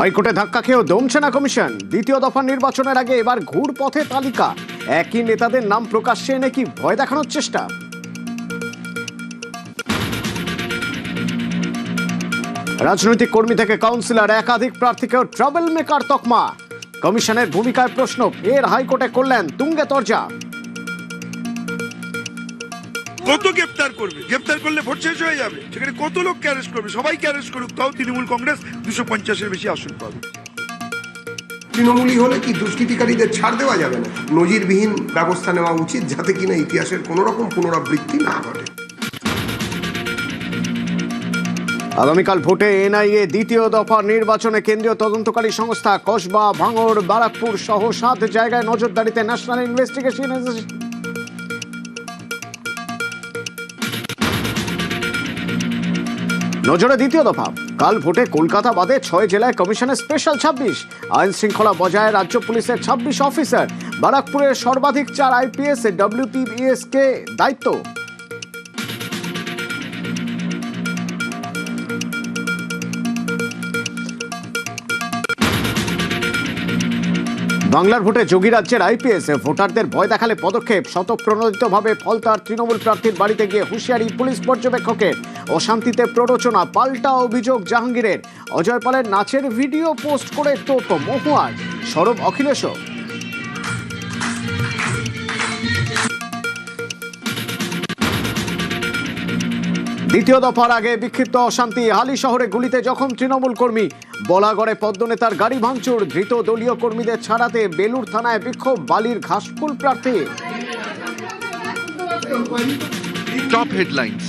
হাইকোর্টে ধাক্কা খেয়েও দমছে না কমিশন। দ্বিতীয় দফা নির্বাচনের আগে এবার ঘুরপথে তালিকা, একই নেতাদের নাম প্রকাশ্যে এনে কি ভয় দেখানোর চেষ্টা? রাজনৈতিক কর্মী থেকে কাউন্সিলর, একাধিক প্রার্থীকেও ট্রাবল মেকার তকমা। কমিশনের ভূমিকায় প্রশ্ন ফের হাইকোর্টে করলেন তুঙ্গে তরজা। কত গ্রেপ্তার করবে? গ্রেপ্তার করলে ভোট শেষ হয়ে যাবে। সেখানে কত লোককে অ্যারেস্ট করবে? সবাইকে অ্যারেস্ট করুক, তাও তৃণমূল কংগ্রেস 250-এর বেশি আসন পাবে। তৃণমূলী হলে কি দুষ্কৃতিকারীদের ছাড় দেওয়া যাবে না? নজিরবিহীন ব্যবস্থা নেওয়া উচিত, যাতে কিনা ইতিহাসের কোনো রকম পুনরাবৃত্তি না ঘটে। আগামীকাল ভোটে এনআইএ দ্বিতীয় দফা নির্বাচনে কেন্দ্রীয় তদন্তকারী সংস্থা কসবা, ভাঙড়, বারাকপুর সহ 7 জায়গায় নজরদারিতে ন্যাশনাল ইনভেস্টিগেশন এজেন্সি। নজরে দ্বিতীয় দফা। কাল ভোটে কলকাতা বাদে 6 জেলায় কমিশনের স্পেশাল 26। আইন শৃঙ্খলা বজায় রাজ্য পুলিশের 26 অফিসার। বারাকপুরের সর্বাধিক 4 আইপিএস ডব্লিউপিএস কে দায়িত্ব। বাংলার ভোটে যোগী রাজ্যের আইপিএস ভোটারদের ভয় দেখালে পদক্ষেপ। স্বতঃপ্রণোদিতভাবে ফলতার তৃণমূল প্রার্থীর বাড়িতে গিয়ে হুঁশিয়ারি পুলিশ পর্যবেক্ষকের। অশান্তিতে প্ররোচনা, পাল্টা অভিযোগ জাহাঙ্গীরের। অজয় পালের নাচের ভিডিও পোস্ট করে তোপ মহুয়ার। সরব অখিলেশও। দ্বিতীয় দফার আগে বিক্ষিপ্ত অশান্তি। হালি শহরে গুলিতে জখম তৃণমূল কর্মী। বলাগড়ে পদ্মনেতার গাড়ি ভাঙচুর। ধৃত দলীয় কর্মীদের ছাড়াতে বেলুর থানায় বিক্ষোভ বালির ঘাসফুল প্রার্থী। Top headlines.